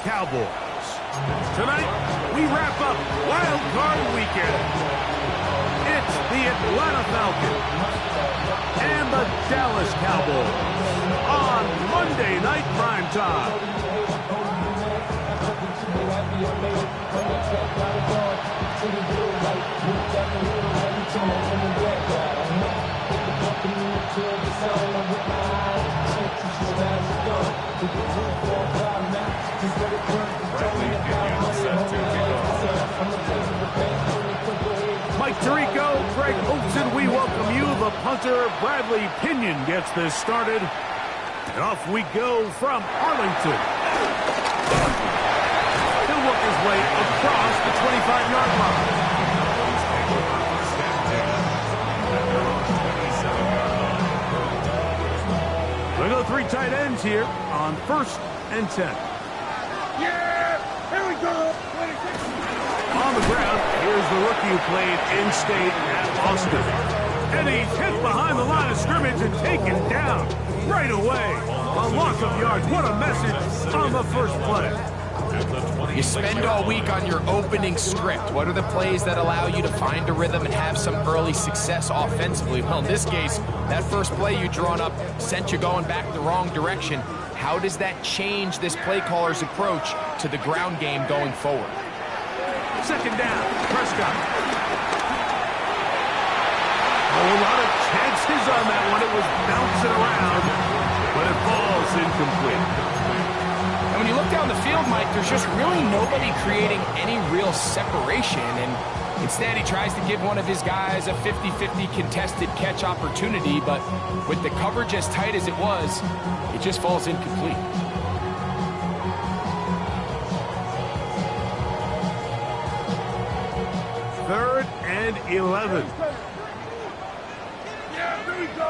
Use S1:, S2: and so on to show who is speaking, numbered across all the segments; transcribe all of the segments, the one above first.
S1: Cowboys. Tonight, we wrap up Wild Card Weekend. It's the Atlanta Falcons and the Dallas Cowboys on Monday Night Primetime. Mike Tirico, Greg Olson, we welcome you. The punter, Bradley Pinion, gets this started. And off we go from Arlington. He'll work his way across the 25-yard line. We go 3 tight ends here on 1st and 10.
S2: Yeah, here we go.
S1: On the ground, here's the rookie who played in-state at Austin. And he's hit behind the line of scrimmage and taken down right away. A loss of yards. What a message on the first play.
S3: You spend all week on your opening script. What are the plays that allow you to find a rhythm and have some early success offensively? Well, in this case, that first play you drawn up sent you going back the wrong direction. How does that change this play caller's approach to the ground game going forward?
S1: Second down, Prescott. A lot of chances on that one. It was bouncing around, but it falls incomplete.
S3: And when you look down the field, Mike, there's just really nobody creating any real separation. And instead, he tries to give one of his guys a 50-50 contested catch opportunity. But with the coverage as tight as it was, it just falls incomplete.
S1: Third and 11.
S2: Yeah, here we go.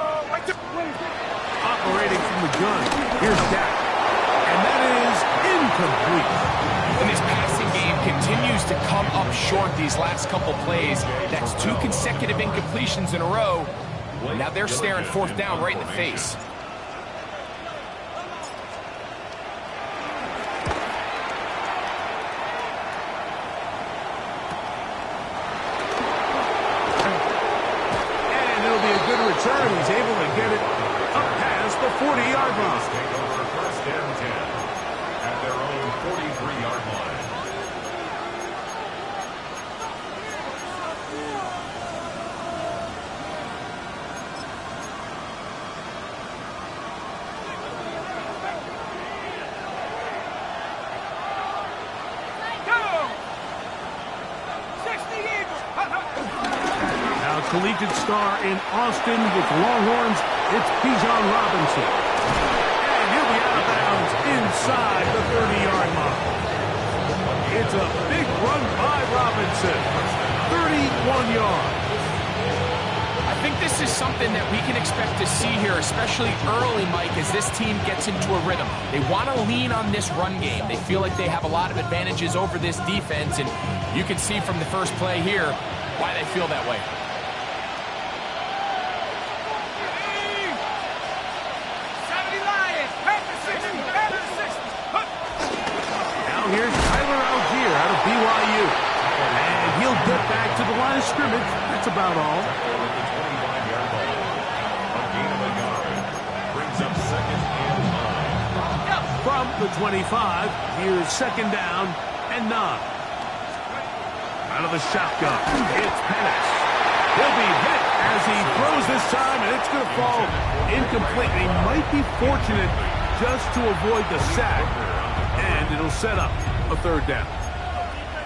S1: Operating from the gun. Here's Dak. And that is incomplete.
S3: And this passing game continues to come up short these last couple plays. That's 2 consecutive incompletions in a row. And now they're staring 4th down right in the face.
S1: And it'll be a good return. He's able to get it up past the 40-yard line.
S4: Take over 1st and 10 at their own 43-yard line.
S1: Now collegiate star in Austin with the Longhorns, it's Bijan Robinson. And he'll be out of bounds inside the 30-yard line. It's a big run by Robinson. 31 yards.
S3: I think this is something that we can expect to see here, especially early, Mike, as this team gets into a rhythm. They want to lean on this run game. They feel like they have a lot of advantages over this defense, and you can see from the first play here why they feel that way.
S1: Now here's Tyler Algier out of BYU. And he'll get back to the line of scrimmage. That's about all. From the 25, here's 2nd down and 9. Out of the shotgun, it's Penix. He'll be hit as he throws this time, and it's going to fall incomplete. He might be fortunate just to avoid the sack, and it'll set up a 3rd down.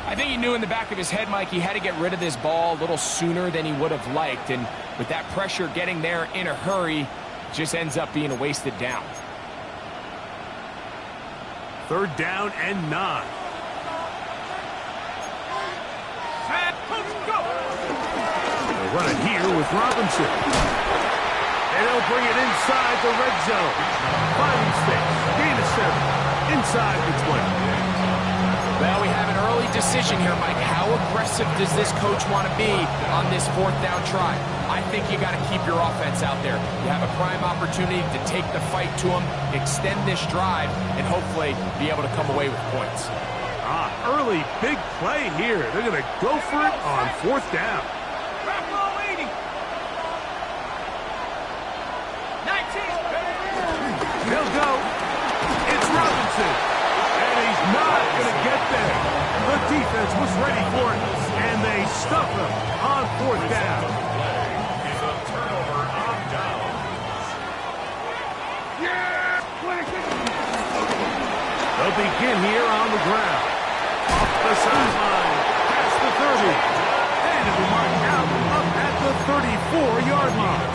S3: I think he knew in the back of his head, Mike, he had to get rid of this ball a little sooner than he would have liked, and with that pressure getting there in a hurry, it just ends up being a wasted down.
S1: 3rd down and 9. They'll run it here with Robinson. And he'll bring it inside the red zone. Finding space. Gain of 7. Inside the 20.
S3: Well, we have an early decision here, Mike. How aggressive does this coach want to be on this 4th down try? I think you got to keep your offense out there. You have a prime opportunity to take the fight to them, extend this drive, and hopefully be able to come away with points.
S1: Early big play here. They're going to go for it on 4th down. He'll go. It's Robinson. And he's not going to get there. The defense was ready for it, and they stuff him on 4th down.
S4: It's a turnover on down.
S1: They'll begin here on the ground. Off the sideline, past the 30. And it'll be marked out up at the 34-yard line.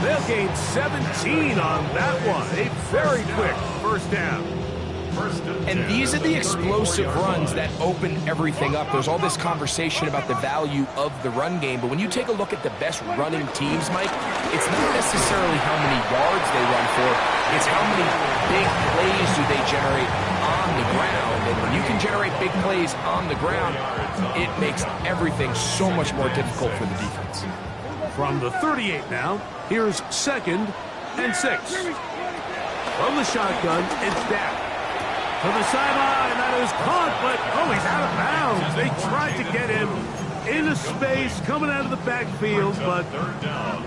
S1: They'll gain 17 on that one. A very quick 1st down.
S3: And these are the explosive runs that open everything up. There's all this conversation about the value of the run game, but when you take a look at the best running teams, Mike, it's not necessarily how many yards they run for, it's how many big plays do they generate on the ground. And when you can generate big plays on the ground, it makes everything so much more difficult for the defense.
S1: From the 38 now, here's 2nd and 6. From the shotgun, it's Dak. To the sideline, that is caught, but he's out of bounds. They tried to get him into space, coming out of the backfield, but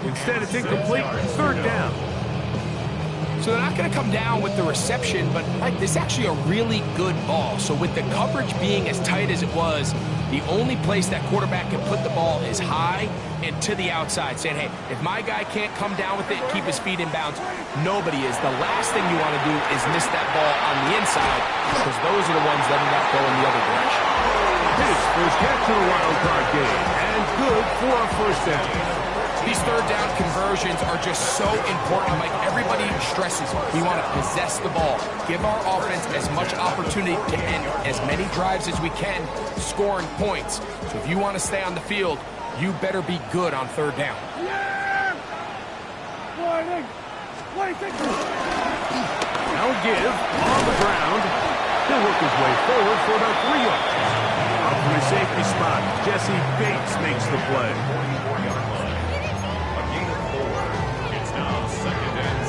S1: instead it's incomplete. 3rd down.
S3: So they're not going to come down with the reception, but like, this is actually a really good ball. So with the coverage being as tight as it was, the only place that quarterback can put the ball is high and to the outside, saying, hey, if my guy can't come down with it and keep his feet in bounds, nobody is. The last thing you want to do is miss that ball on the inside, because those are the ones that end up going the other direction.
S1: His first catch of the wild card game, and good for a 1st down.
S3: These 3rd down conversions are just so important, Mike. Everybody stresses we want to possess the ball, give our offense as much opportunity to end as many drives as we can, scoring points. So if you want to stay on the field, you better be good on 3rd down.
S1: Now give on the ground. He'll work his way forward for about 3 yards. Up from his safety spot, Jesse Bates makes the play.
S4: 44-yard line. A gain of 4. It's now 2nd and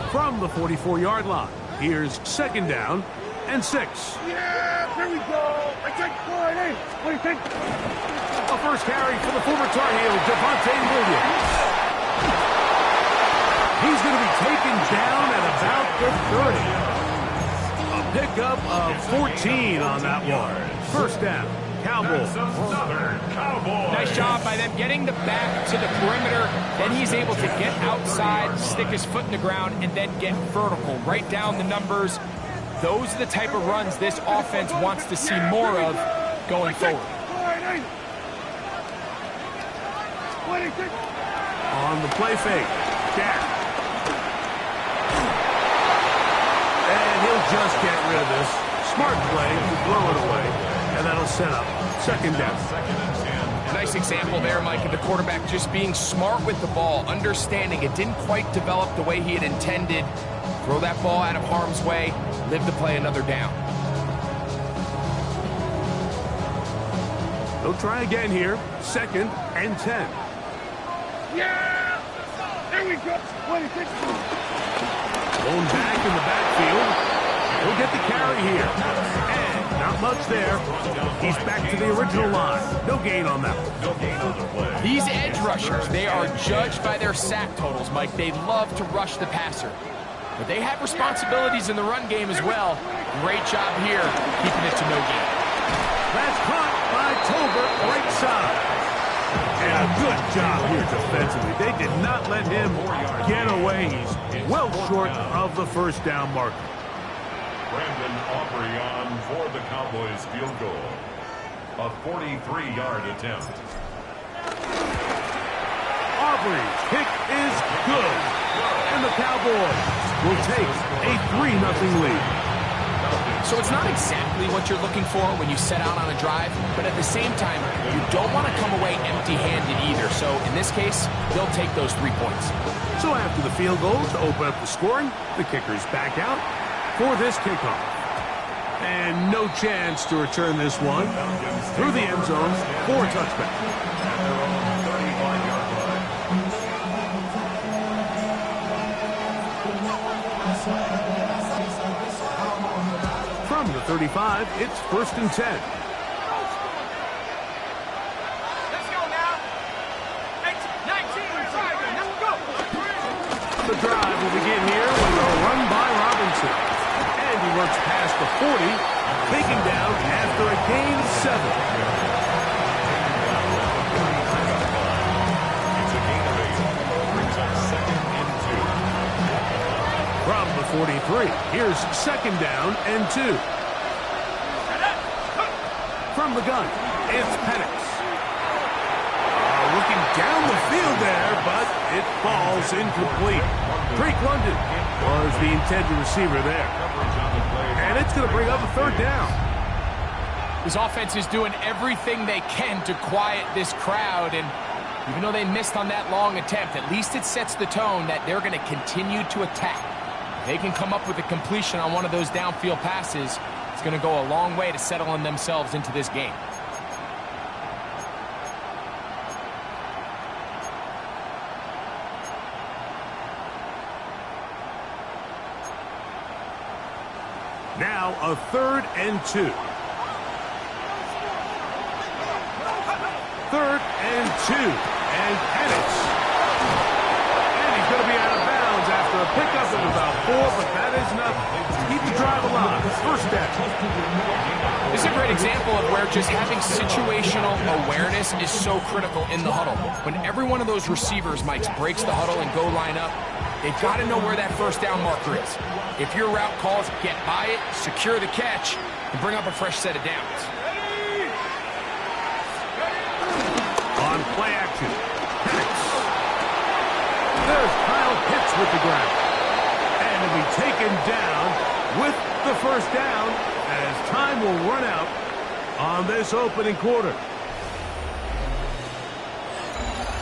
S4: 6.
S1: From the 44-yard line, here's 2nd down and 6.
S2: Yeah, here we go. I take Friday. What do you think?
S1: A first carry for the former Tar Heel, Devontae Williams. He's going to be taken down at about the 30. A pickup of 14 on that one. 1st down, Cowboys.
S3: Nice job by them getting the back to the perimeter. Then he's able to get outside, stick his foot in the ground, and then get vertical. Write down the numbers. Those are the type of runs this offense wants to see more of going forward.
S1: On the play fake, Dak. And he'll just get rid of this. Smart play to blow it away. And that'll set up 2nd down.
S3: Nice example there, Mike, of the quarterback just being smart with the ball, understanding it didn't quite develop the way he had intended. Throw that ball out of harm's way, live to play another down.
S1: They'll try again here. 2nd and 10.
S2: Yeah! There we go. What do you think?
S1: Going back in the backfield. He'll get the carry here. And not much there. He's back to the original line. No gain on that one.
S3: These edge rushers, they are judged by their sack totals, Mike. They love to rush the passer. But they have responsibilities in the run game as well. Great job here, keeping it to no gain.
S1: That's caught by Tolbert, right side. And a good job here defensively. They did not let him get away. He's well short of the 1st down marker.
S4: Brandon Aubrey on for the Cowboys field goal. A 43-yard attempt.
S1: Aubrey's kick is good. And the Cowboys will take a 3-0 lead.
S3: So it's not exactly what you're looking for when you set out on a drive, but at the same time, you don't want to come away empty-handed either. So in this case, they'll take those 3 points.
S1: So after the field goal to open up the scoring, the kicker's back out for this kickoff. And no chance to return this one through the end zone for a touchback. From the 35, it's 1st and 10.
S2: Let's go now. 19, let's go.
S1: The drive will begin here with a run by Robinson. And he works past the 40, taken down after a gain of 7.
S4: It's a gain of 8. Brings up 2nd and 2.
S1: From the 43, here's 2nd down and 2. From the gun, it's Penix. Looking down the field there, but it falls incomplete. Drake London was the intended receiver there. And it's going to bring up a 3rd down.
S3: This offense is doing everything they can to quiet this crowd, and even though they missed on that long attempt, at least it sets the tone that they're going to continue to attack. If they can come up with a completion on one of those downfield passes, it's going to go a long way to settling themselves into this game.
S1: Now a 3rd and 2. 3rd and 2. And Penix. And he's going to be out of bounds after a pickup of about 4, but that is enough to keep the drive alive. 1st down.
S3: This is a great example of where just having situational awareness is so critical in the huddle. When every one of those receivers, Mike, breaks the huddle and go line up, they've got to know where that 1st down marker is. If your route calls, get by it, secure the catch, and bring up a fresh set of downs.
S1: On play action, Penix. There's Kyle Pitts with the ground. And he'll be taken down with the 1st down as time will run out on this opening quarter.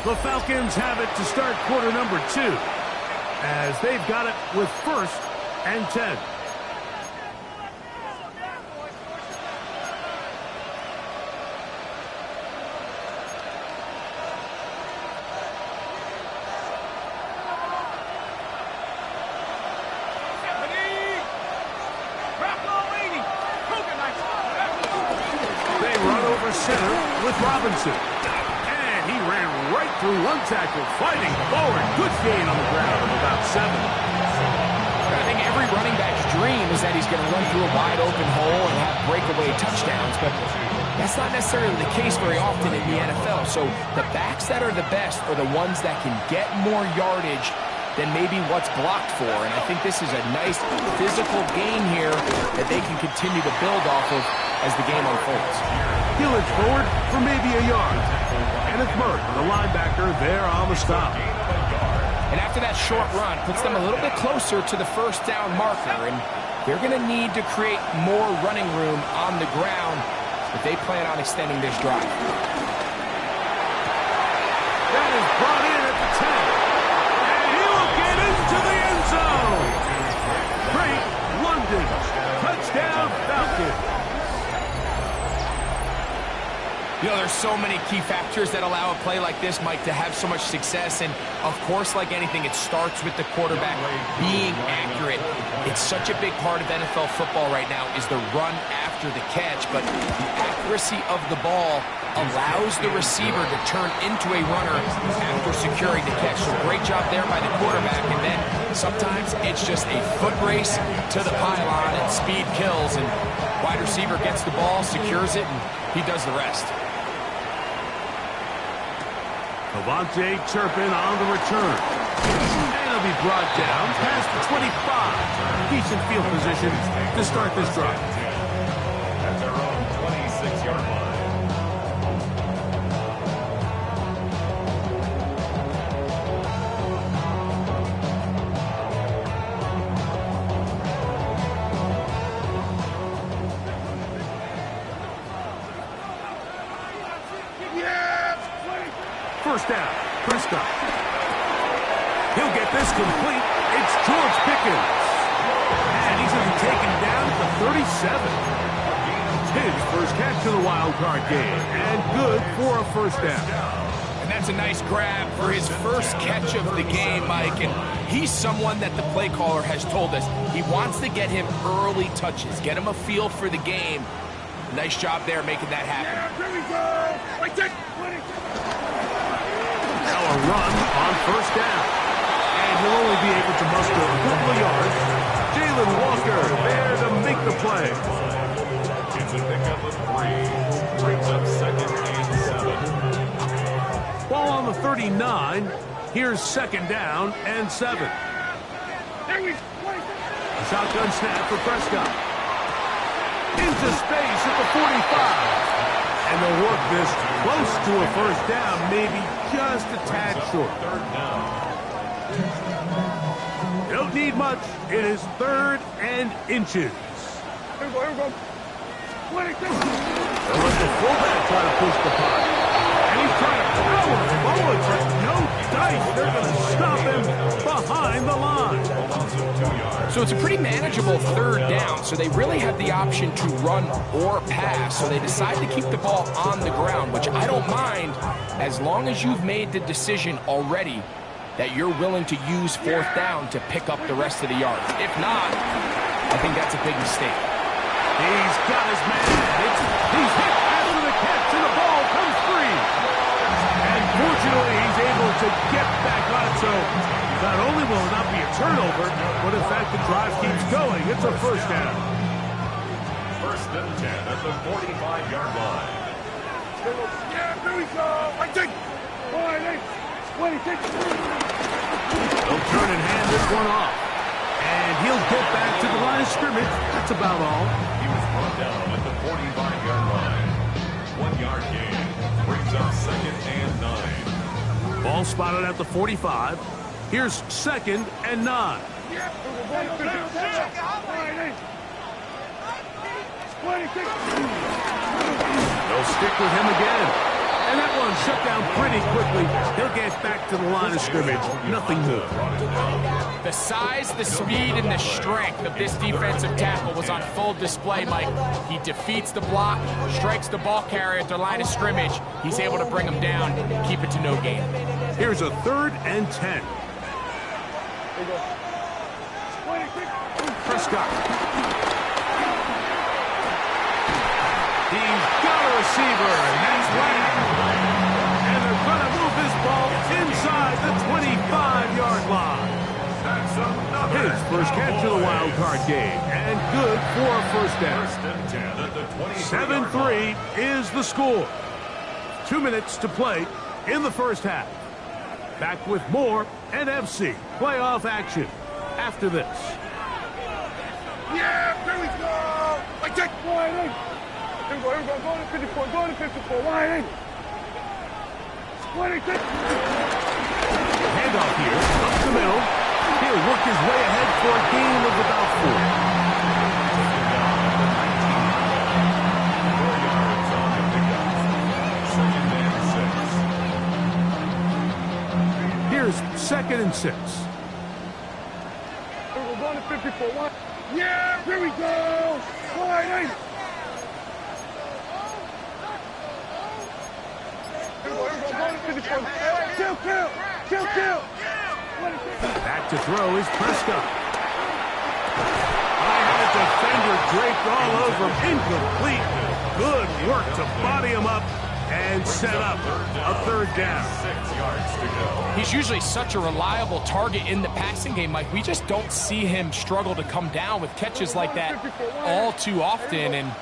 S1: The Falcons have it to start quarter number 2 as they've got it with 1st and 10. Center with Robinson. And he ran right through one tackle, fighting forward. Good gain on the ground of about 7.
S3: I think every running back's dream is that he's going to run through a wide open hole and have breakaway touchdowns, but that's not necessarily the case very often in the NFL. So the backs that are the best are the ones that can get more yardage than maybe what's blocked for. And I think this is a nice physical gain here that they can continue to build off of as the game unfolds.
S1: Gillick forward for maybe a yard. Kenneth Murray, the linebacker, there on the stop.
S3: And after that short run, puts them a little bit closer to the 1st down marker, and they're going to need to create more running room on the ground if they plan on extending this drive.
S1: That is brought in at the 10. And he will get into the end zone. Great London. Touchdown Falcons.
S3: You know, there's so many key factors that allow a play like this, Mike, to have so much success. And, of course, like anything, it starts with the quarterback being accurate. It's such a big part of NFL football right now is the run after the catch. But the accuracy of the ball allows the receiver to turn into a runner after securing the catch. So great job there by the quarterback. And then sometimes it's just a foot race to the pylon and speed kills. And wide receiver gets the ball, secures it, and he does the rest.
S1: Avante Turpin on the return. And he'll be brought down past the 25. Decent field position to start this drive.
S4: At their own 26-yard line.
S1: first down. Prescott. He'll get this complete. It's George Pickens. And he's going to be taken down at the 37. His first catch of the wild card game. And good for a first down.
S3: And that's a nice grab for his first catch of the game, Mike. And he's someone that the play caller has told us he wants to get him early touches, get him a feel for the game. Nice job there making that happen.
S2: Yeah, here we go. Right there.
S1: Now a run on first down. And he'll only be able to muster a couple of yards. Jalen Walker there to make the play.
S4: It's a pickup of 3. Brings up second and 7.
S1: Ball on the 39. Here's second down and 7.
S2: There we go.
S1: Shotgun snap for Prescott. Into space at the 45. And they'll work this close to a first down, maybe just a tad short.
S4: Third down.
S1: You don't need much. It is 3rd and inches.
S2: Here we go. Here we go.
S1: They'll let the fullback try to push the puck. And he's trying to power forward, but no dice. They're going to stop him behind the line.
S3: So it's a pretty manageable third down, so they really have the option to run or pass. So they decide to keep the ball on the ground, which I don't mind as long as you've made the decision already that you're willing to use 4th down to pick up the rest of the yards. If not, I think that's a big mistake.
S1: He's got his man. He's hit after the catch, and the ball comes free. And fortunately, he's able to get back on it, so not only will it not be a turnover, but in fact the drive keeps going. It's a first down.
S4: 1st and 10 at the 45-yard line.
S2: Yeah, here we go. Right there. 26.
S1: They'll turn and hand this one off. And he'll get back to the line of scrimmage. That's about all.
S4: He was brought down at the 45-yard line. 1-yard gain. Brings up second and 9.
S1: Ball spotted at the 45. Here's second and 9.
S2: Yeah. 26.
S1: They'll stick with him again. And that one shut down pretty quickly. He'll get back to the line of scrimmage. Nothing more.
S3: The size, the speed, and the strength of this defensive tackle was on full display, Mike. He defeats the block, strikes the ball carrier at the line of scrimmage. He's able to bring him down, keep it to no gain.
S1: Here's a 3rd and 10. Prescott. He's got a receiver, and that's Lamb. And they're going to move this ball inside the 25-yard line.
S4: That's another.
S1: His first catch of the wild card game, and good for a first down.
S4: 1st and 10 at the
S1: 7-3
S4: 23-yard line.
S1: is the score. 2 minutes to play in the first half. Back with more NFC playoff action after this.
S2: Yeah, here we go. Right there. Here we go. Go to 54. Go to 54. Wide in. 26.
S1: Handoff here, up the middle. He'll work his way ahead for a gain of about 4. Here's 2nd and 6.
S2: We're going to 54. Yeah, here we go. Wide in. Kill.
S1: Back to throw is Prescott. I had a defender draped all over him. Incomplete. Good work to body him up and set up a 3rd down.
S4: 6 yards to go.
S3: He's usually such a reliable target in the passing game, Mike. We just don't see him struggle to come down with catches like that all too often. And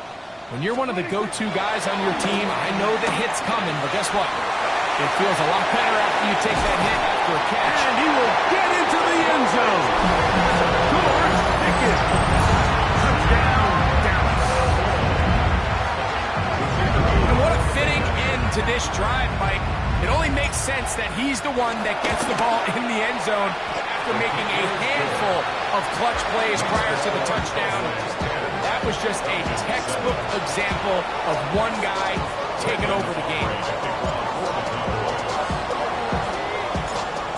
S3: when you're one of the go-to guys on your team, I know the hit's coming, but guess what? It feels a lot better after you take that hit after a catch.
S1: And he will get into the end zone. George Pickens. Touchdown, Dallas.
S3: And what a fitting end to this drive, Mike. It only makes sense that he's the one that gets the ball in the end zone after making a handful of clutch plays prior to the touchdown. That was just a textbook example of one guy taking over the game.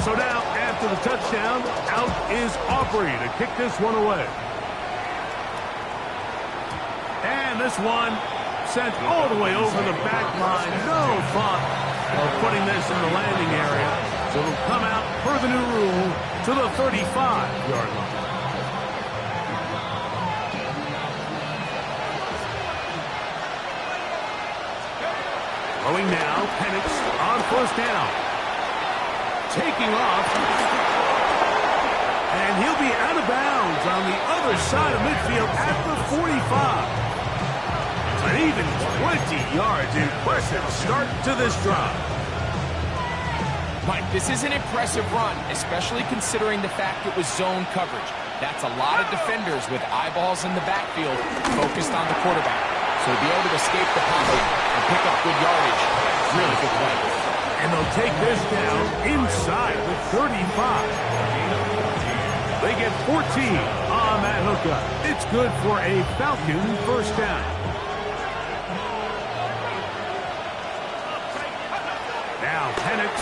S1: So now, after the touchdown, out is Aubrey to kick this one away. And this one sent all the way over the back line. No thought of putting this in the landing area. So it'll come out, per the new rule, to the 35-yard line. Throwing now, Penix on first down. Taking off. And he'll be out of bounds on the other side of midfield at the 45. An even 20 yards. Impressive start to this drive.
S3: Mike, this is an impressive run, especially considering the fact it was zone coverage. That's a lot of defenders with eyeballs in the backfield focused on the quarterback. So to be able to escape the pocket and pick up good yardage, really good play.
S1: And they'll take this down inside the 35. They get 14 on that hookup. It's good for a Falcon first down. Now Penix.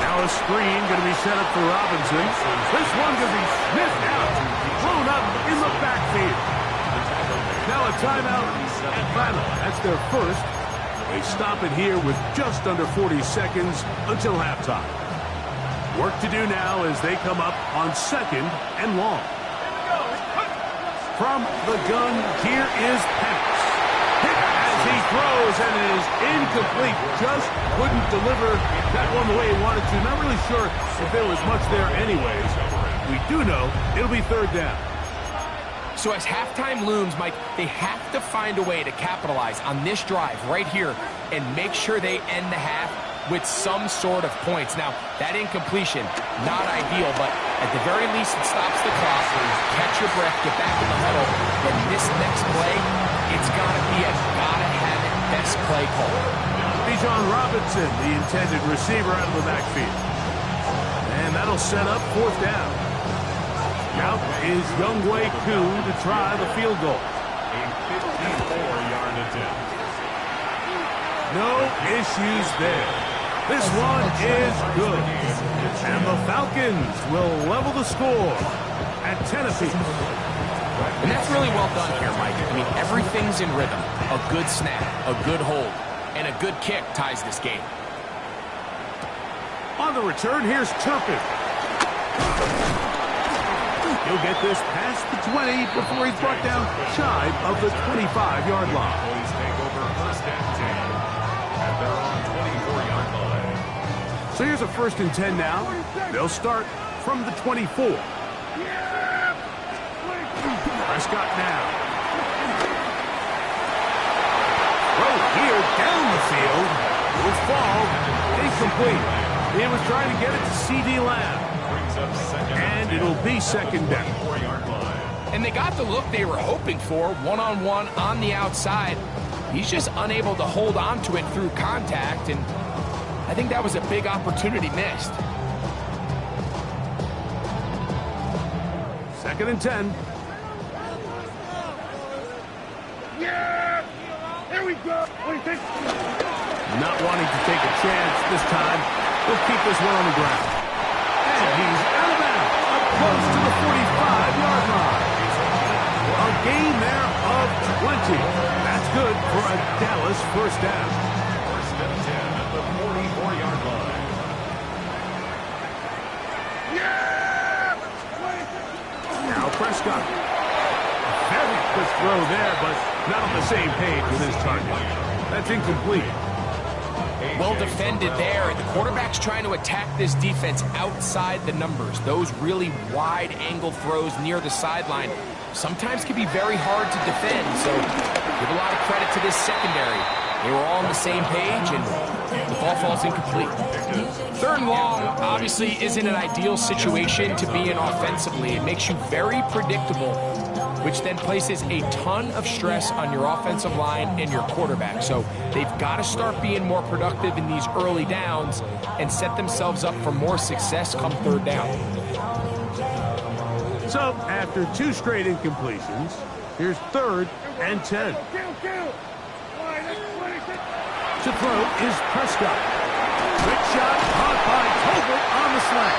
S1: Now a screen going to be set up for Robinson. This one going to be sniffed out, thrown up in the backfield. Now a timeout at Atlanta. That's their first. They stop it here with just under 40 seconds until halftime. Work to do now as they come up on second and long. From the gun, here is Penix. Hit as he throws and is incomplete. Just couldn't deliver that one the way he wanted to. Not really sure if there was much there anyways. We do know it'll be third down.
S3: So as halftime looms, Mike, they have to find a way to capitalize on this drive right here and make sure they end the half with some sort of points. Now, that incompletion, not ideal, but at the very least it stops the clock. Catch your breath, get back in the huddle. Then this next play, it's got to be a gotta-have-it best play call.
S1: Bijan Robinson, the intended receiver, out of the backfield. And that'll set up fourth down. Out is Younghoe Koo to try the field goal.
S4: A 54-yard attempt.
S1: No issues there. This one is good. And the Falcons will level the score at 10 apiece.
S3: And that's really well done here, Mike. I mean, everything's in rhythm. A good snap, a good hold, and a good kick ties this game.
S1: On the return, here's Turpin. He'll get this past the 20 before he's brought down shy of the 25-yard line.
S4: Cowboys take over first and 10. And they're on 24-yard line.
S1: So here's a first and 10 now. They'll start from the 24. Prescott now. Throw here down the field. Will fall. Incomplete. He was trying to get it to C.D. Lamb. And it'll be second down.
S3: And they got the look they were hoping for, one-on-one on the outside. He's just unable to hold on to it through contact, and I think that was a big opportunity missed.
S1: Second and 10.
S2: Yeah! Here we go! What do you think?
S1: Not wanting to take a chance this time. We'll keep this one on the ground. And he's out of bounds, up close to the 45-yard line. A gain there of 20. That's good for a Dallas first down.
S4: First and 10 at the 44-yard line.
S2: Yeah!
S1: Now Prescott. A very quick throw there, but not on the same page with his target. That's incomplete.
S3: Well defended there. The quarterback's trying to attack this defense outside the numbers. Those really wide angle throws near the sideline sometimes can be very hard to defend. So give a lot of credit to this secondary. They were all on the same page, and the ball falls incomplete. Third and long obviously isn't an ideal situation to be in offensively. It makes you very predictable, which then places a ton of stress on your offensive line and your quarterback. So they've got to start being more productive in these early downs and set themselves up for more success come third down.
S1: So after two straight incompletions, here's third and 10. To throw is Prescott. Quick shot caught by over on the slant.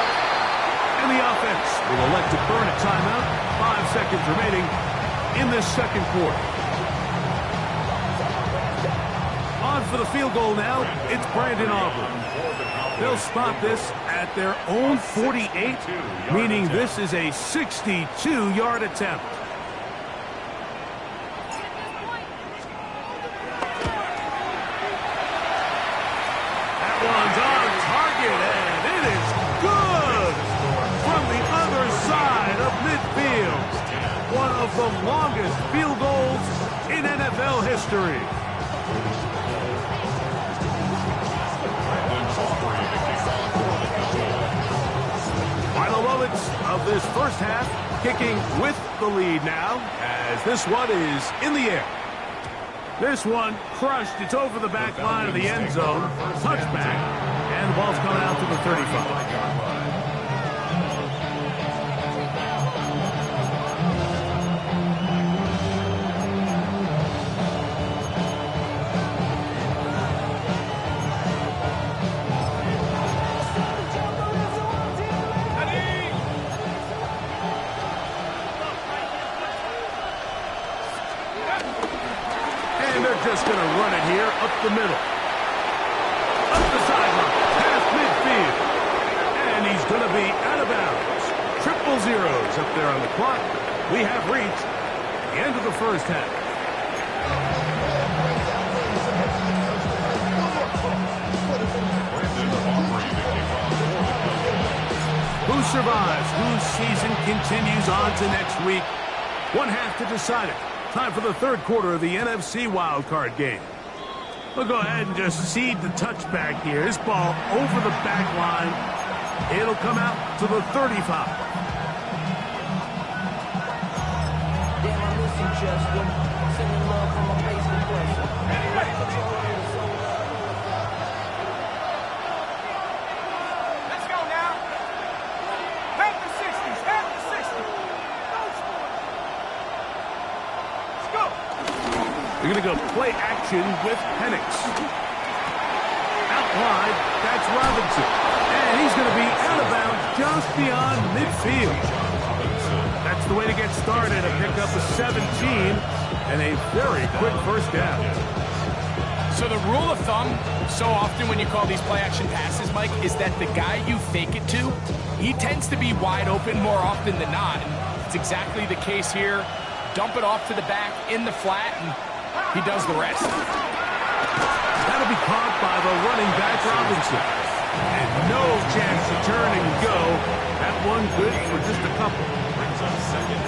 S1: And the offense will elect to burn a timeout. 5 seconds remaining in this second quarter. On for the field goal now. It's Brandon Aubrey. They'll spot this at their own 48, meaning this is a 62-yard attempt. That one's on target, and it is good from the other side of midfield. One of the longest field goals in NFL history. Final moments of this first half, kicking with the lead now, as this one is in the air. This one crushed. It's over the back line of the end zone. Touchback, and the ball's coming out to the 35. Just going to run it here up the middle. Up the sideline, past midfield. And he's going to be out of bounds. 0-0 up there on the clock. We have reached the end of the first half. Who survives? Whose season continues on to next week? One half to decide it. Time for the third quarter of the NFC wildcard game. We'll go ahead and just seed the touchback here. This ball over the back line. It'll come out to the 35.
S5: Damn, I miss you, Chester. Sending love from a Facebook question.
S2: Let's go now. Half the 60s, half the 60s.
S1: They're going to go play action with Penix. Out wide, that's Robinson. And he's going to be out of bounds just beyond midfield. That's the way to get started. A pick up of 17 and a very quick first down.
S3: So the rule of thumb, so often when you call these play action passes, Mike, is that the guy you fake it to, he tends to be wide open more often than not. And it's exactly the case here. Dump it off to the back in the flat, and he does the rest.
S1: That'll be caught by the running back, Robinson. And no chance to turn and go. That one good for just a couple.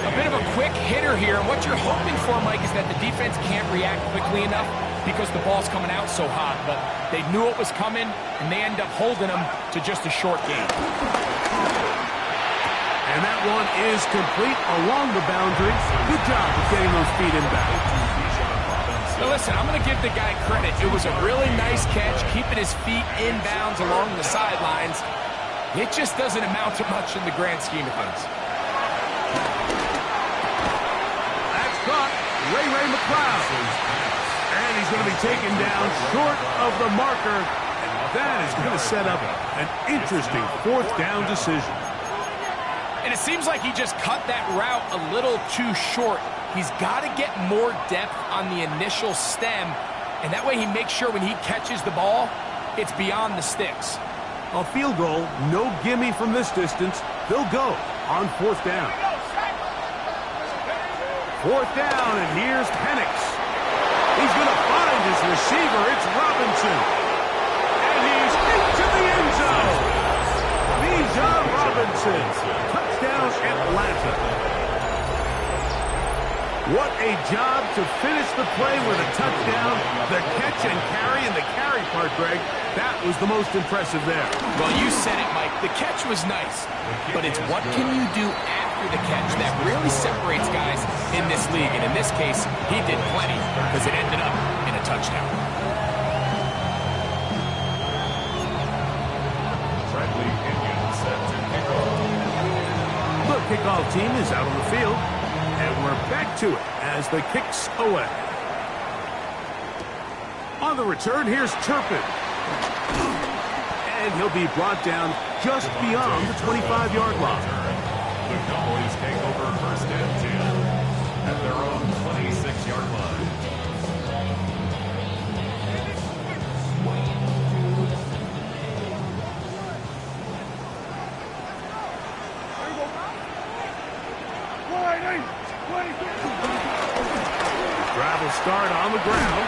S3: A bit of a quick hitter here, and what you're hoping for, Mike, is that the defense can't react quickly enough because the ball's coming out so hot. But they knew it was coming, and they end up holding them to just a short gain.
S1: And that one is complete along the boundary. Good job of getting those feet in back.
S3: Now listen, I'm going to give the guy credit. It was a really nice catch, keeping his feet in bounds along the sidelines. It just doesn't amount to much in the grand scheme of things.
S1: That's caught. Ray McLeod. And he's going to be taken down short of the marker. And that is going to set up an interesting fourth down decision.
S3: And it seems like he just cut that route a little too short. He's got to get more depth on the initial stem, and that way he makes sure when he catches the ball, it's beyond the sticks.
S1: A field goal, no gimme from this distance. They'll go on fourth down. Fourth down, and here's Penix. He's going to find his receiver. It's Robinson. And he's into the end zone. Bijan Robinson. Touchdown, Atlanta. What a job to finish the play with a touchdown. The catch and carry, and the carry part, Greg, that was the most impressive there.
S3: Well, you said it, Mike. The catch was nice, but it's what can you do after the catch that really separates guys in this league. And in this case, he did plenty because it ended up in a touchdown.
S1: The kickoff team is out on the field. And we're back to it as the kick's away. On the return, here's Turpin. And he'll be brought down just beyond the 25-yard line.
S4: The Cowboys take over first and 10 at their own 26-yard line.
S1: Drive will start on the ground.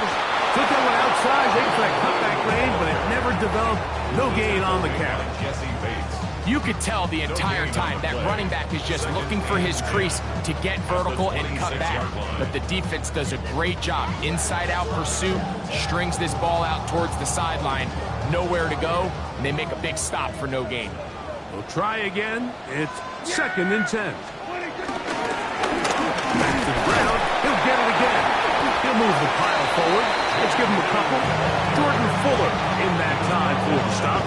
S1: Took that one outside, waiting for that cutback lane, but it never developed. No gain on the carry.
S4: Jesse Bates.
S3: You could tell the entire time that running back is just looking for his crease to get vertical and cut back. But the defense does a great job. Inside-out pursuit, strings this ball out towards the sideline. Nowhere to go, and they make a big stop for no gain.
S1: We'll try again. It's 2nd and 10. Back to the ground. He'll get it again. He'll move the pile forward. Let's give him a couple. Jordan Fuller in that time for the stop.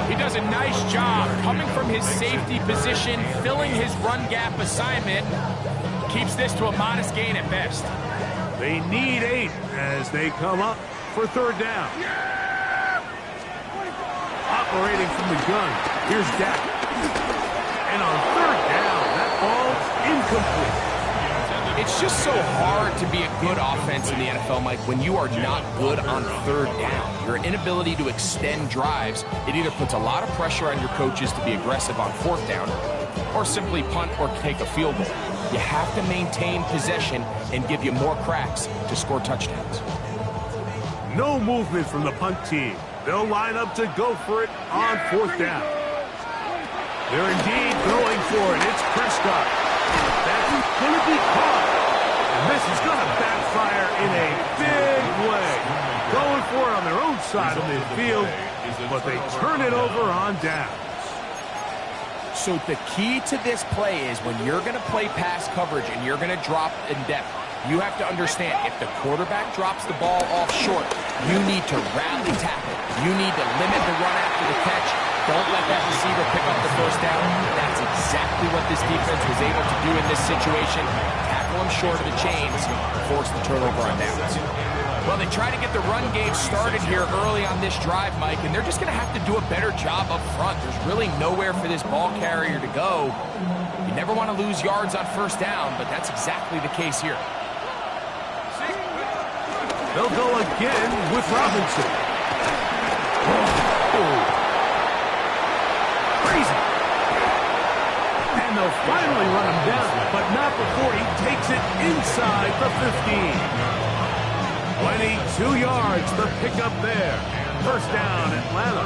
S3: He does a nice job coming from his safety position, filling his run gap assignment. Keeps this to a modest gain at best.
S1: They need 8 as they come up for 3rd down. Operating from the gun. Here's Dak. And on 3rd down, that ball's incomplete.
S3: It's just so hard to be a good offense in the NFL, Mike, when you are not good on 3rd down. Your inability to extend drives, it either puts a lot of pressure on your coaches to be aggressive on 4th down or simply punt or take a field goal. You have to maintain possession and give you more cracks to score touchdowns.
S1: No movement from the punt team. They'll line up to go for it on 4th down. They're indeed going for it. It's Prescott. That's going to be caught. And this is going to backfire in a big way. Going for it on their own side of the field, but they turn it over on downs.
S3: So the key to this play is when you're going to play pass coverage and you're going to drop in depth, you have to understand if the quarterback drops the ball off short, you need to rally tackle. You need to limit the run after the catch. Don't let that receiver pick up the 1st down. That's exactly what this defense was able to do in this situation. Tackle him short of the chains, force the turnover on downs. Well, they try to get the run game started here early on this drive, Mike, and they're just going to have to do a better job up front. There's really nowhere for this ball carrier to go. You never want to lose yards on 1st down, but that's exactly the case here.
S1: They'll go again with Robinson. Crazy. And they'll finally run him down, but not before he takes it inside the 15. 22 yards, the pickup there. 1st down, Atlanta.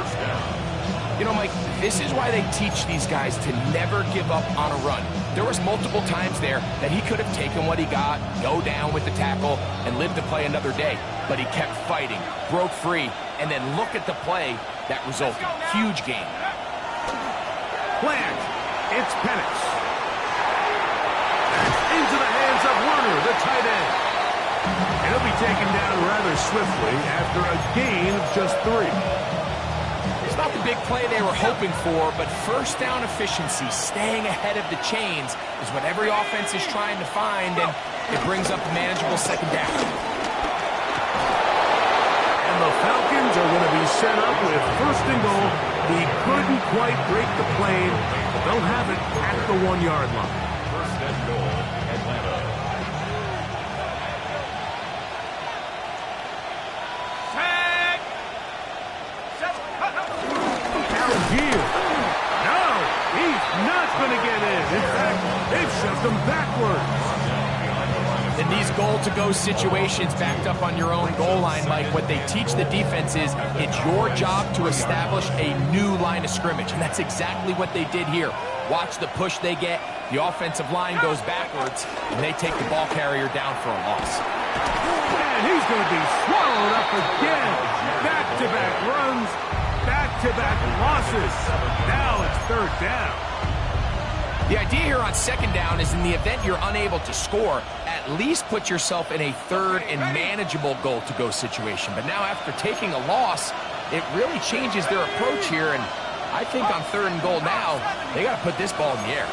S3: You know, Mike, this is why they teach these guys to never give up on a run. There was multiple times there that he could have taken what he got, go down with the tackle, and lived to play another day. But he kept fighting, broke free, and then look at the play that resulted. Huge gain.
S1: Plant. It's Penix. Into the hands of Warner, the tight end. And he'll be taken down rather swiftly after a gain of just 3.
S3: It's not the big play they were hoping for, but 1st down efficiency, staying ahead of the chains, is what every offense is trying to find, and it brings up a manageable 2nd down.
S1: And the Falcons are going to be set up with 1st and goal. He couldn't quite break the plane, but they'll have it at the 1-yard line.
S4: 1st and goal, Atlanta.
S1: Algier. No, he's not going to get in. In fact, they've shoved him backwards.
S3: In these goal-to-go situations backed up on your own goal line, Mike, what they teach the defense is it's your job to establish a new line of scrimmage, and that's exactly what they did here. Watch the push they get. The offensive line goes backwards, and they take the ball carrier down for a loss.
S1: And he's going to be swallowed up again. Back-to-back runs, back-to-back losses. Now it's 3rd down.
S3: The idea here on 2nd down is in the event you're unable to score, at least put yourself in a 3rd and manageable goal-to-go situation. But now after taking a loss, it really changes their approach here, and I think on 3rd and goal now, they got to put this ball in the air.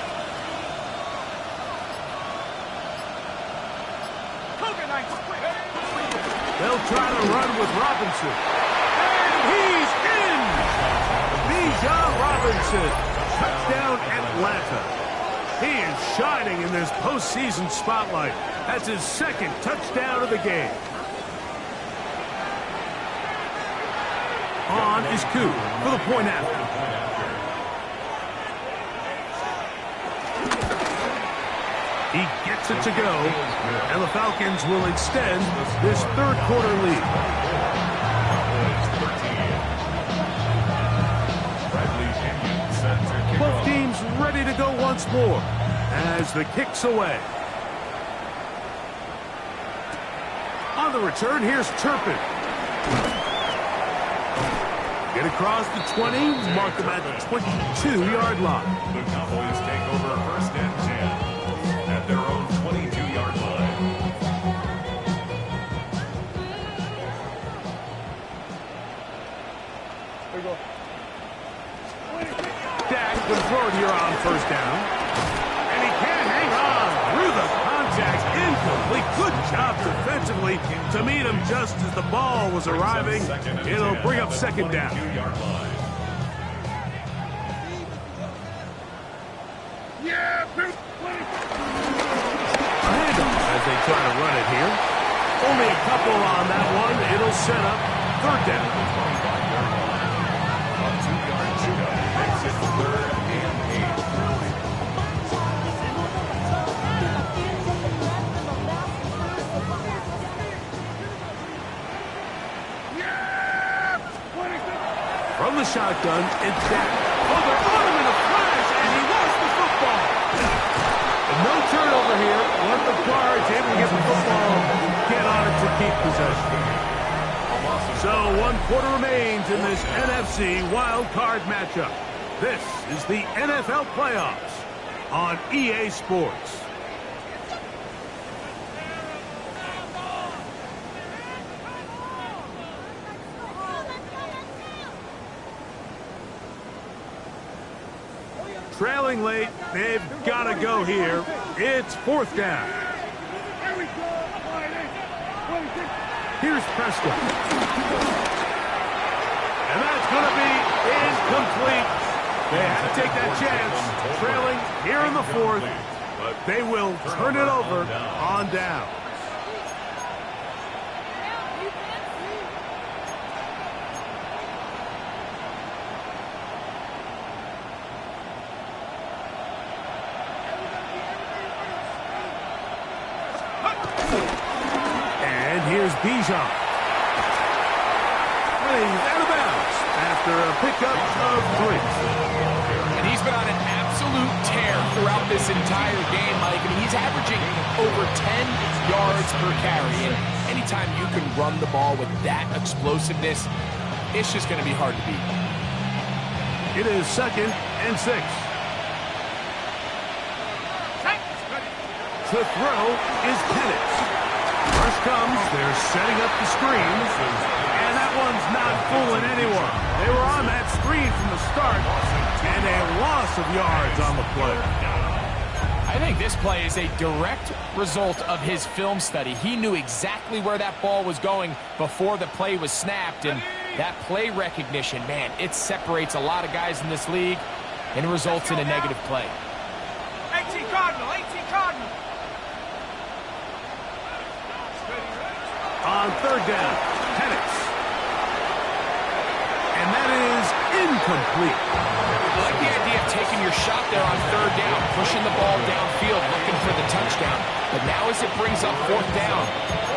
S1: They'll try to run with Robinson. And he's in! Bijan Robinson. Touchdown, Atlanta. He is shining in this postseason spotlight. That's his second touchdown of the game. On is Koo for the point after. He gets it to go, and the Falcons will extend this third quarter lead. Both teams ready to go once more as the kick's away. On the return, here's Turpin. Get across the 20, mark them at the 22-yard line.
S4: The Cowboys take over first and 10 at their own 22-yard line.
S2: There you go.
S1: Dak will throw it here on first down. And he can't hang on through the contact. Incomplete. Good job defensively to meet him just as the ball was arriving. It'll bring up second down.
S2: Yeah,
S1: A handoff as they try to run it here. Only a couple on that one. It'll set up third down. From the shotgun, it's Dak. Oh, they're on him in a flash, and he lost the football. No turnover here. Let the guards able to get the football, get on it to keep possession. So 1 quarter remains in this NFC wild card matchup. This is the NFL playoffs on EA Sports. Trailing late, they've got to go here. It's fourth down. Here's Prescott. And that's going to be incomplete. They had to take that chance, trailing here in the fourth, but they will turn it over on down. Here's Bijan. He's out of bounds after a pickup of 3.
S3: And he's been on an absolute tear throughout this entire game, Mike. I mean, he's averaging over 10 yards per carry. And anytime you can run the ball with that explosiveness, it's just going to be hard to beat.
S1: It is 2nd and 6. To throw is Penix. Rush comes, they're setting up the screen, and that one's not fooling anyone. They were on that screen from the start, and a loss of yards on the play.
S3: I think this play is a direct result of his film study. He knew exactly where that ball was going before the play was snapped, and that play recognition, man, it separates a lot of guys in this league and results in a negative play.
S2: 18 Cardinal, 18 Cardinal.
S1: On third down, Penix. And that is incomplete.
S3: I like the idea of taking your shot there on third down, pushing the ball downfield, looking for the touchdown. But now as it brings up fourth down,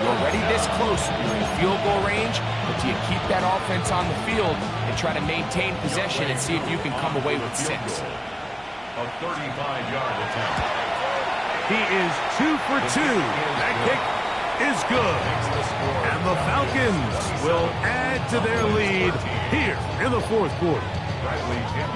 S3: you're already this close. You're in field goal range, but do you keep that offense on the field and try to maintain possession and see if you can come away with 6?
S4: A 35-yard attempt.
S1: He is 2 for 2. That kick is good. And the Falcons will add to their lead here in the fourth quarter.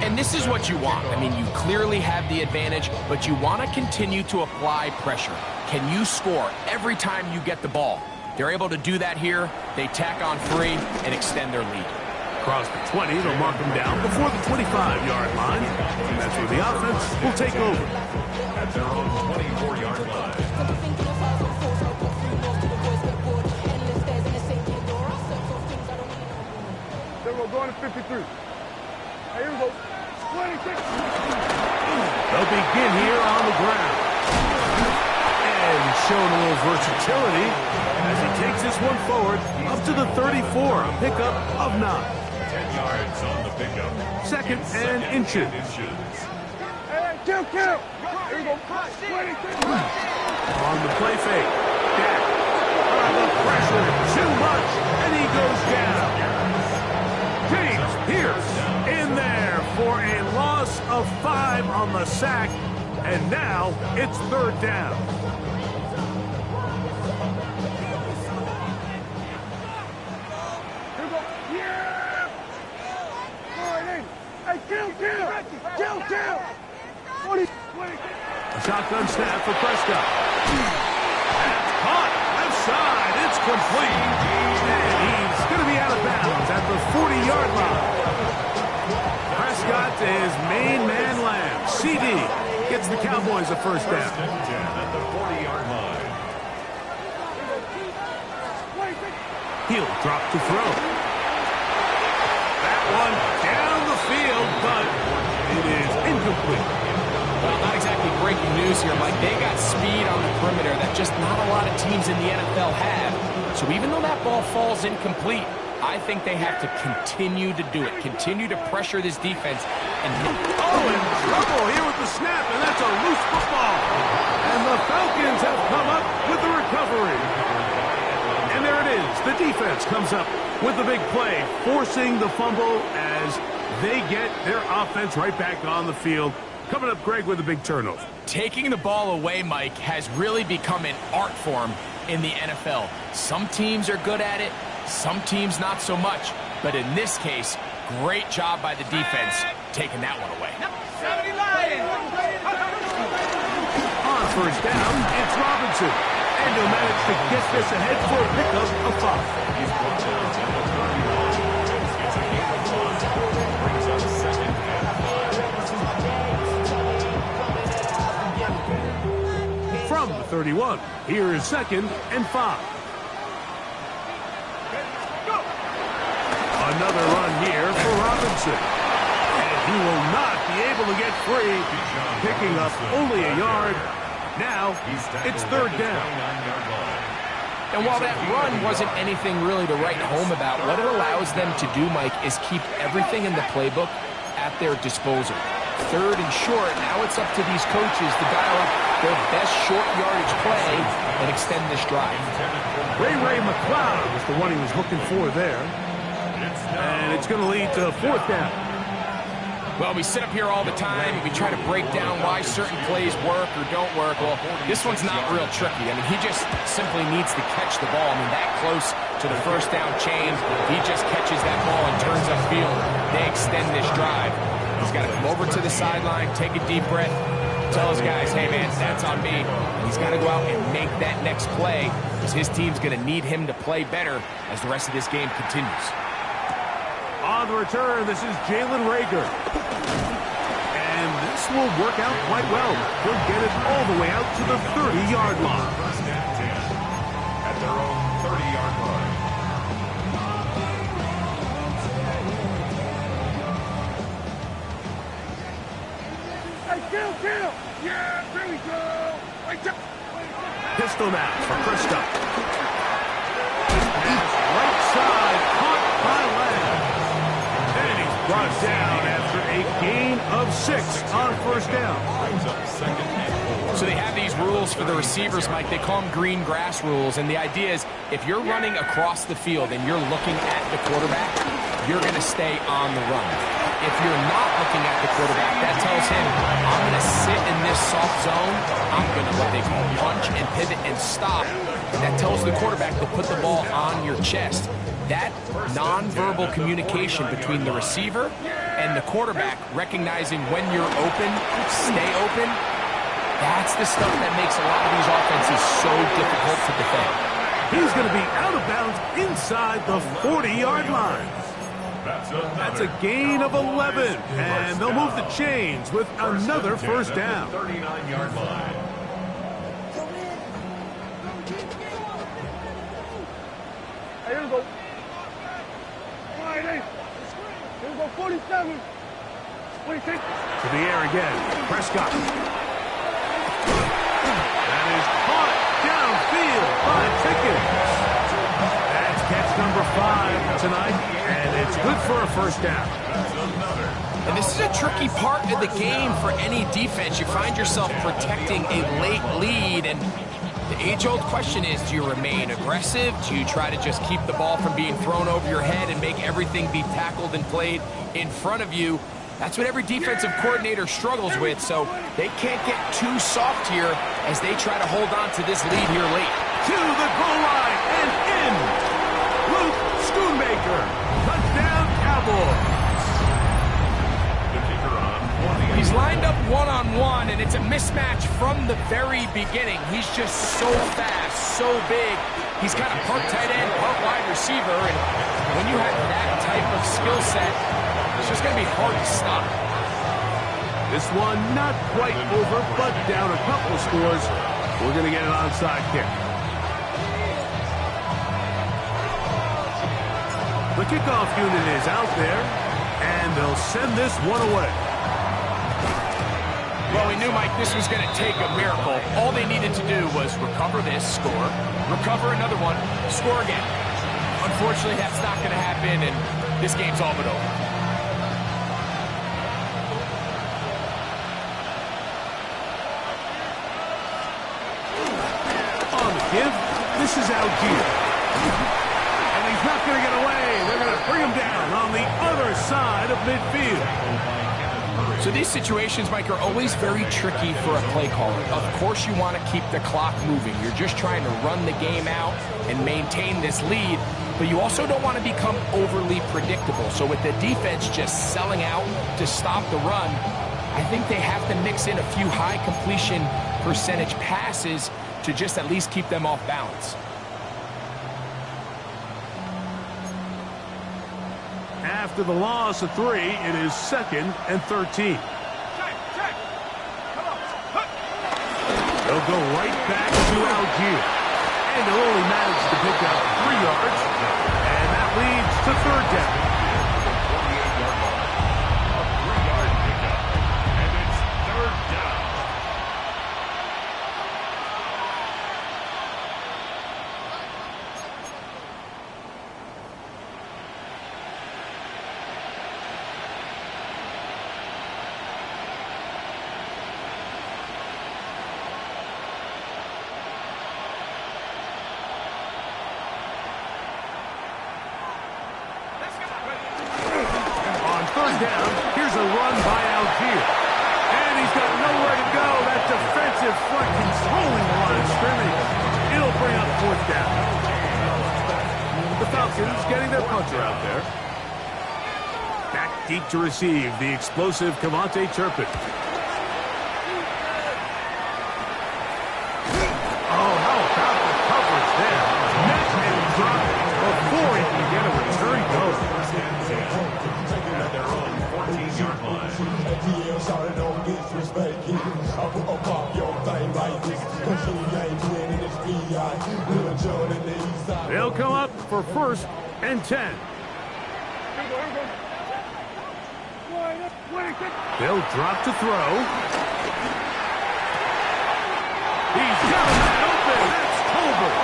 S3: And this is what you want. I mean, you clearly have the advantage, but you want to continue to apply pressure. Can you score every time you get the ball? They're able to do that here. They tack on 3 and extend their lead.
S1: Across the 20, they'll mark them down before the 25-yard line. And that's where the offense will take over.
S4: At their own 24-yard line.
S2: There we go, going to 53. Here we go. 26.
S1: They'll begin here on the ground. And showing a little versatility as he takes this one forward up to the 34, a pickup of 9.
S4: 10 yards on the pickup.
S1: Second and inches.
S2: Hey, kill. Here we go. 26.
S1: On the play fake. Dak. The pressure, too much, and he goes down. James Pierce in there for a loss of 5 on the sack, and now it's 3rd down.
S2: Here we go. Yeah. All right, hey, kill. 20.
S1: A shotgun snap for Prescott. That's caught. Left side. It's complete. And he's going to be out of bounds at the 40-yard line. Prescott to his main man Lamb. CD gets the Cowboys a first down.
S4: 10 at the 40-yard line.
S1: He'll drop to throw. That one down the field, but it is incomplete.
S3: Well, not exactly breaking news here, Mike. They got speed on the perimeter that just not a lot of teams in the NFL have. So even though that ball falls incomplete, I think they have to continue to do it. Continue to pressure this defense. And
S1: in trouble here with the snap, and that's a loose football. And the Falcons have come up with the recovery. And there it is. The defense comes up with the big play, forcing the fumble as they get their offense right back on the field. Coming up, Greg, with a big turnover.
S3: taking the ball away, Mike, has really become an art form in the NFL. Some teams are good at it, some teams not so much. But in this case, great job by the defense taking that one away.
S1: On first down, it's Robinson. And he'll manage to get this ahead for a pickup of 5.
S4: He's brought down at the 30 line. It's a gain of 5. Brings up second and 5.
S1: From the 31, here is second and 5. Another run here for Robinson. And he will not be able to get free, picking up only a yard. Now, it's third down.
S3: And while that run wasn't anything really to write home about, what it allows them to do, Mike, is keep everything in the playbook at their disposal. Third and short, now it's up to these coaches to dial up their best short yardage play and extend this drive.
S1: Ray McLeod was the one he was looking for there. And it's going to lead to fourth down.
S3: Well, we sit up here all the time and we try to break down why certain plays work or don't work. Well, this one's not real tricky. I mean, he just simply needs to catch the ball. I mean, that close to the first down chain, he just catches that ball and turns upfield. They extend this drive. He's got to come over to the sideline, take a deep breath, tell his guys, hey, man, that's on me. And he's got to go out and make that next play because his team's going to need him to play better as the rest of this game continues.
S1: On the return, this is Jalen Reagor. And this will work out quite well. He'll get it all the way out to the 30-yard line.
S4: First and 10 at their own 30-yard line.
S2: Hey, kill! Yeah, there we go!
S1: Pistol now for Prescott. Right side, caught by Lamb. And he's brought down after a gain of 6 on first down.
S4: Brings up second and 4.
S3: So they have these rules for the receivers, Mike. They call them green grass rules. And the idea is if you're running across the field and you're looking at the quarterback, you're going to stay on the run. If you're not looking at the quarterback, that tells him, I'm going to sit in this soft zone. I'm going to what they call punch and pivot and stop. That tells the quarterback to put the ball on your chest. That nonverbal communication between the receiver and the quarterback, recognizing when you're open, stay open, that's the stuff that makes a lot of these offenses so difficult to defend.
S1: He's going to be out of bounds inside the 40-yard line. That's a gain of 11, and they'll move the chains with another first down.
S4: 39-yard line.
S2: Hey, here we go. All right, hey. Here we go, 47.
S1: To the air again. Prescott. That is caught downfield by Pickens. That's catch number 5 tonight, and it's good for a first down.
S3: And this is a tricky part of the game for any defense. You find yourself protecting a late lead, and the age-old question is, do you remain aggressive? Do you try to just keep the ball from being thrown over your head and make everything be tackled and played in front of you? That's what every defensive coordinator struggles with, so they can't get too soft here as they try to hold on to this lead here late.
S1: To the goal line and in. Luke Schoonmaker. Touchdown, Cowboys.
S3: He's lined up one-on-one, and it's a mismatch from the very beginning. He's just so fast, so big. He's kind of part tight end, part wide receiver, and when you have that type of skill set, it's just going to be hard to stop.
S1: This one not quite over, but down a couple scores. We're going to get an onside kick. The kickoff unit is out there, and they'll send this one away.
S3: Well, we knew, Mike, this was going to take a miracle. All they needed to do was recover this, score, recover another one, score again. Unfortunately, that's not going to happen, and this game's all but over.
S1: On the give, this is Algier. And he's not going to get away. They're going to bring him down on the other side of midfield.
S3: So these situations, Mike, are always very tricky for a play caller. Of course you want to keep the clock moving. You're just trying to run the game out and maintain this lead, but you also don't want to become overly predictable. So with the defense just selling out to stop the run, I think they have to mix in a few high completion percentage passes to just at least keep them off balance.
S1: After the loss of 3, it is 2nd and 13. They'll go right back to Algier. And they'll only manage to pick up 3 yards. And that leads to 3rd down. Down. Here's a run by Algier. And he's got nowhere to go. That defensive front controlling the line of scrimmage. It'll bring up 4th down. The Falcons getting their punter out there. Back deep to receive the explosive Cavante Turpin. Oh, how about the coverage there? Net and drop before he can get a return go. They'll come up for 1st and 10. They'll drop to throw. He's got him wide open. That's Tolbert.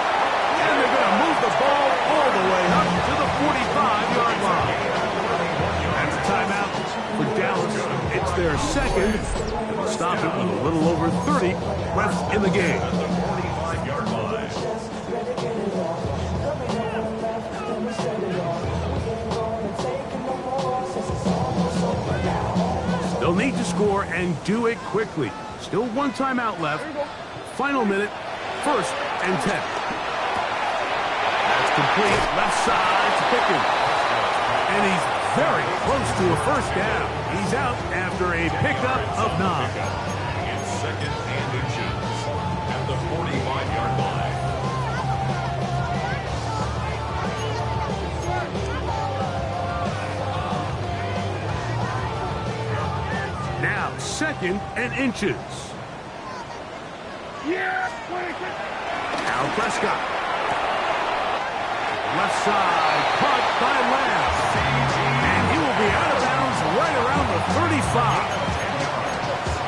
S1: And they're going to move the ball all the way up to the 45-yard line. That's a timeout for Dallas. It's their 2nd. They'll stop it with a little over 30 left in the game. They'll need to score and do it quickly. Still 1 timeout left. Final minute, 1st and 10. That's complete. Left side to Pickens. And he's very close to a 1st down. He's out after a pickup of 9.
S4: It's 2nd and inches at the 45-yard line.
S1: Now 2nd and inches. Now Prescott. Left side, caught by Lamb. And he will be out of bounds right around the 35.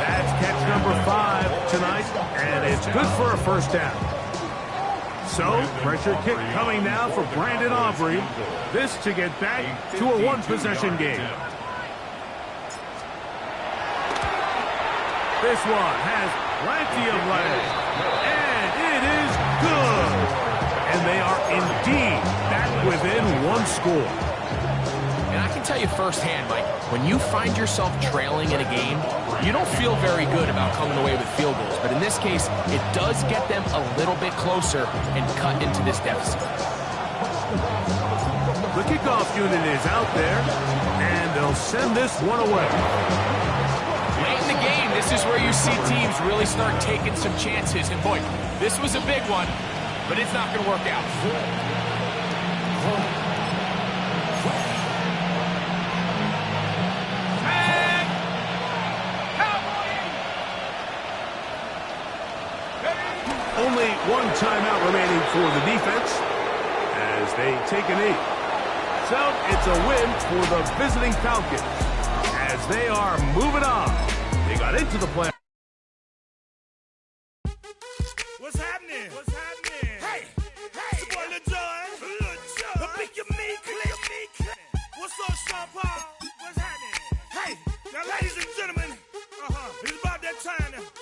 S1: That's catch number 5 tonight, and it's good for a first down. So, pressure kick coming now for Brandon Aubrey. This to get back to a one-possession game. This one has plenty of legs, and it is good. And they are indeed back within one score.
S3: And I can tell you firsthand, Mike, when you find yourself trailing in a game, you don't feel very good about coming away with field goals. But in this case, it does get them a little bit closer and cut into this deficit.
S1: The kickoff unit is out there, and they'll send this one away.
S3: Late in the game, this is where you see teams really start taking some chances. And boy, this was a big one, but it's not going to work out.
S1: Only one timeout remaining for the defense as they take a knee. So it's a win for the visiting Falcons as they are moving on. They got into the play.
S6: What's happening? What's happening? Hey, it's your boy Lil Jon. The pick your me click. What's up, Sean Paul? What's happening? Hey, now ladies and gentlemen, it's about that time to